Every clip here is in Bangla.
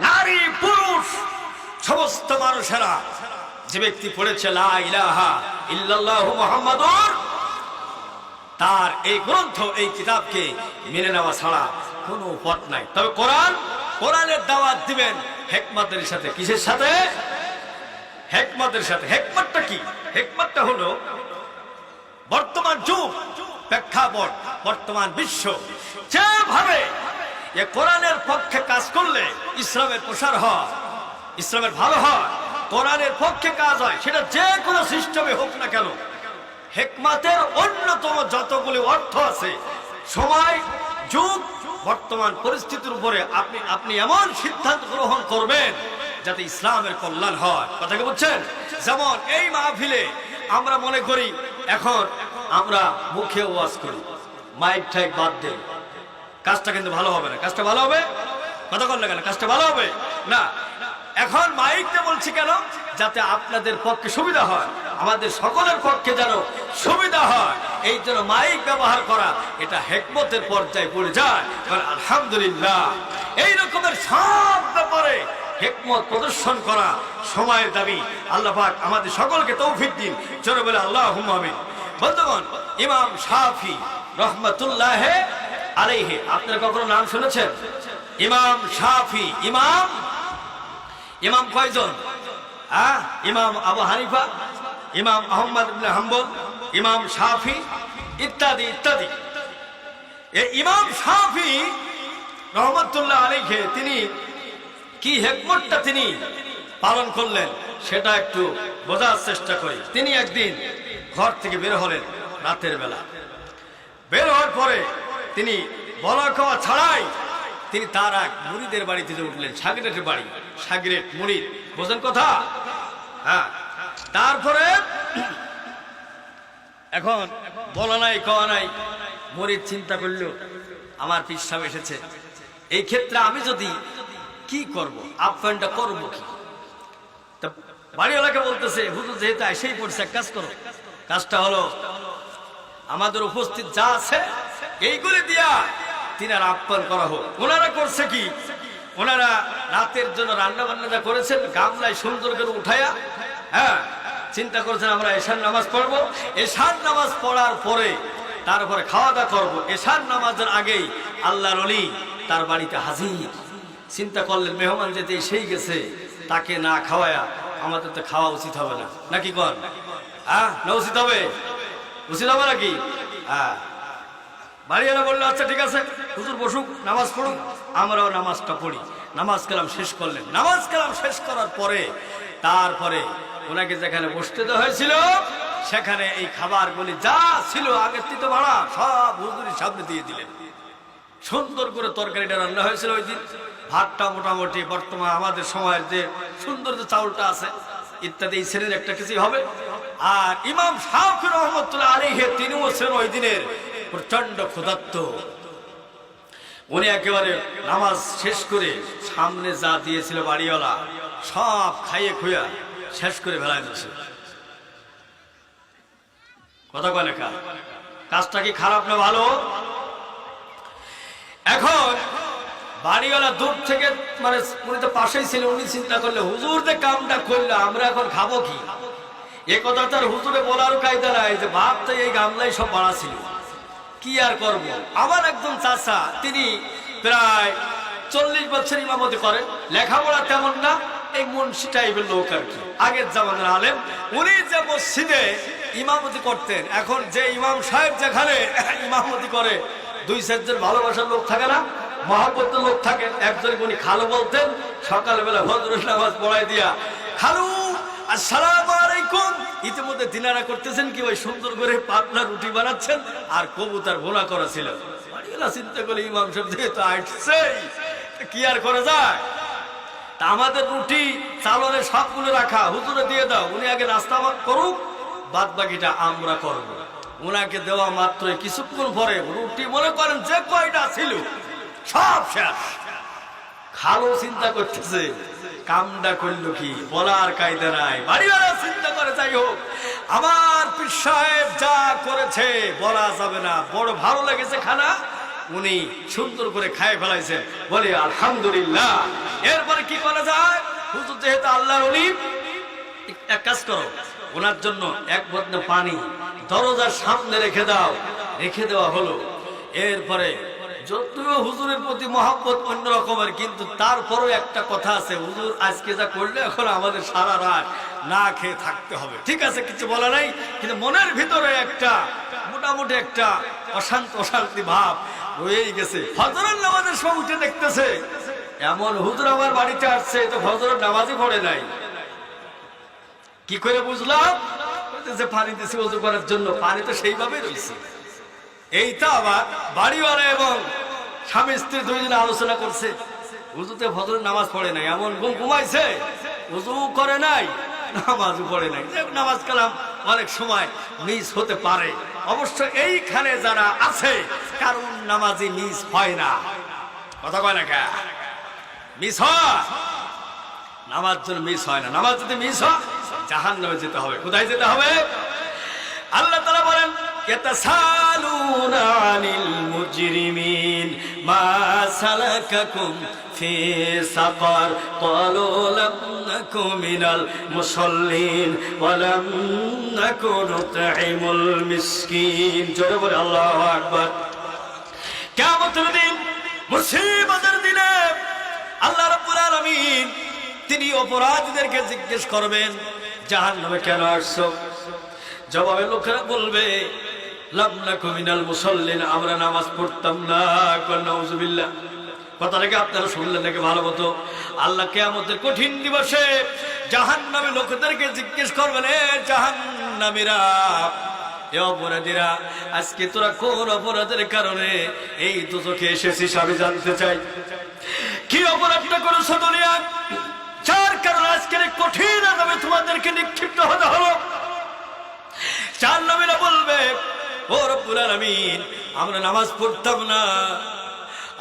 নারী পুরুষ সমস্ত মানুষেরা যে ব্যক্তি পড়েছে লা ইলাহা ইল্লাল্লাহু মুহাম্মাদুর, তার এই গ্রন্থ এই কিতাবকে মেনে নেওয়া ছাড়া কোনো পথ নাই। তবে কোরআনের দাওয়াত দিবেন হিকমতের সাথে। কিসের সাথে? হিকমতের সাথে। হিকমতটা কি? হিকমতটা হলো বর্তমান যুগ, প্রেক্ষাপট, বর্তমান বিশ্ব যেভাবে এ কোরআনের পক্ষে কাজ করলে ইসলামের প্রসার হয়, ইসলামের ভালো হয়, কোরআনের পক্ষে কাজ হয়, সেটা যে কোনো সিস্টেমে হোক না কেন, হিকমতের অন্যতম যতগুলি অর্থ আছে, সময়, যুগ, বর্তমান পরিস্থিতির উপরে আপনি এমন সিদ্ধান্ত গ্রহণ করবেন যাতে ইসলামের কল্যাণ হয়। কথা কি বুঝছেন? যেমন এই মাহফিলে আমরা মনে করি এখন আমরা মুখে ওয়াজ করি, মাইক ঠাইক বাদ দেই, কাজটা কিন্তু ভালো হবে না। কাজটা ভালো হবে? কথা বললে কেন? কাজটা ভালো হবে না। এখন মাইকটা বলছি কেন? যাতে আপনাদের পক্ষে সুবিধা হয়, আমাদের সকলের পক্ষে যেন সুবিধা হয়, এই জন্য মাইক ব্যবহার করা এটা হিকমতের পর্যায়ে পড়ে যায়। আলহামদুলিল্লাহ, এই রকমের সব ব্যাপারে হিকমত প্রদর্শন করা সময়ের দাবি। আল্লাহ পাক আমাদের সকলকে তৌফিক দিন। জোরে বলে আল্লাহুম্মা আমিন। বন্ধুগণ, ইমাম শাফি রহমাতুল্লাহ আলাইহি, আপনারা কখনো নাম শুনেছেন? ইমাম শাফি। ইমাম কয়জন? ইমাম আবু হানিফা, ইমাম আহমদ ইবনে হাম্বল, ইমাম শাফি ইত্যাদি ইত্যাদি। এই ইমাম শাফি রহমাতুল্লাহ আলাইহি তিনি কি হিকমতটা তিনি পালন করলেন সেটা একটু বোঝার চেষ্টা করি। তিনি একদিন ঘর থেকে বের হলেন রাতের বেলা। বের হওয়ার পরে তিনি বলা খাওয়া ছাড়াই তিনি তার এক মুরিদের বাড়িতে উঠলেন, সাগরেটের বাড়ি, সাগরেট মুরিদ, বোঝেন কথা? হ্যাঁ। তারপরে এখন বলা নাই খাওয়া নাই, মুরিদ চিন্তা করলো আমার পীর সাহেব এসেছে, এই ক্ষেত্রে আমি যদি কি করব, আপ্যায়নটা করবো কি? বাড়িওয়ালাকে বলতেছে, হুজুর যেহেতু এসেই পড়ছে, এক কাজ করো, কাজটা হলো আমাদের উপস্থিত যা আছে এইগুলি দিয়া তিনার আপ্যায়ন করা হোক। ওনারা করছে কি, ওনারা রাতের জন্য রান্না বান্না যা করেছেন গামলায় সুন্দর করে উঠায়া, হ্যাঁ, চিন্তা করেছেন আমরা এশার নামাজ পড়বো, এশার নামাজ পড়ার পরে তারপরে খাওয়া দাওয়া করবো। এশার নামাজের আগেই আল্লাহর ওলি তার বাড়িতে হাজির। চিন্তা করলেন মেহমান যেতে এসেই গেছে, তাকে না খাওয়ায়া আমাদের তো খাওয়া উচিত হবে না, নাকি কন? হ্যাঁ, না উচিত হবে? উচিত হবে নাকি? হ্যাঁ। বাড়িওয়ালা বললো আচ্ছা ঠিক আছে, হুজুর বসুক, নামাজ পড়ুক, আমরাও নামাজটা পড়ি। নামাজ কালাম শেষ করলেন। নামাজ কালাম শেষ করার পরে তারপরে ওনাকে যেখানে বসতে দেওয়া হয়েছিল সেখানে এই খাবারগুলি যা ছিল আগের থেকে ভাড়া সব হুজুরের সামনে দিয়ে দিলেন। সুন্দর করে তরকারিটা রান্না হয়েছিল ওই দিন। ভাতটা মোটামুটি বর্তমান আমাদের সময়ের যে সুন্দর যে চাউলটা আছে ইত্যাদি, এই শ্রেণীর একটা কিছুই হবে। আর ইমাম শাফি রহমাতুল্লাহ আলাইহি তিনিও ছিলেন ওই দিনের প্রচন্ড ক্ষুধার্ত। উনি একেবারে নামাজ শেষ করে সামনে যা দিয়েছিল বাড়িওয়ালা সব খাইয়ে খুইয়া শেষ করে ফেলায় দিয়েছে। কথা কয় না? কাজটা কি খারাপ না ভালো? এখন বাড়িওয়ালা দূর থেকে, মানে উনি তো পাশেই ছিল, উনি চিন্তা করলে হুজুর যে কামটা করলো আমরা এখন খাবো কি? এ কথা তার হুজুরে বলার কায়দা নাই যে ভাত তো এই গামলাই সব বাড়া ছিল, কি আর করবো। আমার একজন চাচা, তিনি প্রায় 40 বছর ইমামতি করেন, লেখাপড়া তেমন না, এই মুন্সি টাইপের লোক আর কি, আগের জামানার আলেম। উনি যে মসজিদে ইমামতি করতেন, এখন যে ইমাম সাহেব যেখানে ইমামতি করে 2-4 জন ভালোবাসার লোক থাকে না, মহব্বতের লোক থাকে। একজন উনি খালু বলতেন, সকালবেলা ফজরের নামাজ পড়াই দিয়া, খালু আসসালামু আলাইকুম। ইতিমধ্যে দিনারা করতেছেন কি, ওই সুন্দর করে পাতলা রুটি বানাচ্ছেন আর কবুতর ভোনা করা ছিল। চিন্তা করে ইমাম সাহেব যেহেতু আসছে কি আর করা যায়, তা আমাদের রুটি চালনে সবগুলো রাখা, হুজুরে দিয়ে দাও, উনি আগে নাস্তা করুক, বাদ বাকিটা আমরা করব। ওনাকে দেওয়া মাত্র কিছুক্ষণ পরে রুটি মনে করেন যে কয়টা ছিল সব শেষ। খালো চিন্তা করতেছে কামটা করলো কি, বলার কায়দা নাই। বাড়িওয়ালা চিন্তা করে যাই হোক, আমার পীর সাহেব যা করেছে বলা যাবে না, বড় ভালো লেগেছে খানা, উনি সুন্দর করে খায় ফেলাইছেন, বলে আলহামদুলিল্লাহ। এরপরে কি করা যায়? হুজুর যেহেতু আল্লাহর ওলি, এক কাজ করো, ওনার জন্য এক বদনা পানি দরজার সামনে রেখে দাও। রেখে দেওয়া হলো। এরপরে যদিও হুজুরের প্রতি মহব্বত অন্য রকমের, কিন্তু তারপরও একটা কথা আছে, হুজুর আজকে যা করলে এখন আমাদের সারা রাত না খেয়ে থাকতে হবে। ঠিক আছে, কিছু বলা নাই, কিন্তু মনের ভিতরে একটা মোটামুটি একটা অশান্তি ভাব রয়েই গেছে। ফজরের নামাজের সময় উঠে দেখতেছে এমন হুজুর আমার বাড়িতে আসছে, তো ফজরের নামাজই পড়ে নাই। কি করে বুঝলাম? পানি দিছে ওযু করার জন্য, পানি তো সেইভাবে রয়েছে। এইটা আবার বাড়িওয়ালা এবং স্বামী স্ত্রী দুইজনে আলোচনা করছে, উযুতে ফজরের নামাজ পড়ে নাই, এমন ঘুমাইছে, উযু করে নাই, নামাজও পড়ে নাই। নামাজ কালাম অনেক সময় মিস হতে পারে। অবশ্য এইখানে যারা আছে কারণ নামাজই মিস হয় না। কথা কয় না কে? মিস হয় নামাজ, জন্য মিস হয় না। নামাজ যদি মিস হয় জাহান্নামে যেতে হবে। কোথায় যেতে হবে? আল্লাহ তাআলা বলেন, ইয়াতাসালুনা আনিল মুজরিমিন মা সালাকাকুম ফি সাকার ক্বালু লাম নাকু মিনাল মুসাল্লিন ওয়া লাম নাকু নুতঈমুল মিসকিন। জোরে বলে আল্লাহু আকবার। কিয়ামতের দিন, মুসিবতের দিনে আল্লাহ রাব্বুল আলামিন তিনি অপরাধীদেরকে জিজ্ঞেস করবেন, জাহান্নামে কেন আসছো? জবাবে লোকেরা বলবে, লাম নাকু মিনাল মুসাল্লিন, আমরা নামাজ পড়তাম না। নাউযুবিল্লাহ। কথাটাকে আপনারা শুনলেন নাকি? ভালো মতো। আল্লাহ কিয়ামতের কঠিন দিবসে জাহান্নামী লোকদেরকে জিজ্ঞেস করবেন, এ জাহান্নামীরা, এ অপরাধীরা, আজকে তোরা কোন অপরাধের কারণে এই দোজখে এসেছিস আমি জানতে চাই। কি অপরাধটা করেছো দুনিয়ায়, যার কারণে আজকের কঠিন আযাবে তোমাদেরকে নিক্ষিপ্ত হতে হলো? জাহান্নামীরা বলবে, ও রব্বুল আলামিন, আমরা নামাজ পড়তাম না,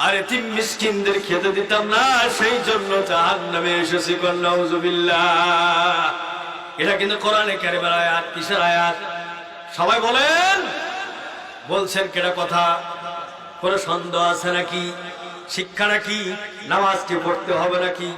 আর এতিম মিসকিনদের খেতে দিতাম না, সেই জন্য জাহান্নামে এসেছি। নাউযুবিল্লাহ। এটা কিন্তু কোরআনে কারিমের আয়াত। কিসের আয়াত? সবাই বলেন। বলছেন কেটা কথা? কোনো সন্দেহ আছে নাকি? শিক্ষা নাকি? নামাজ কি পড়তে হবে নাকি?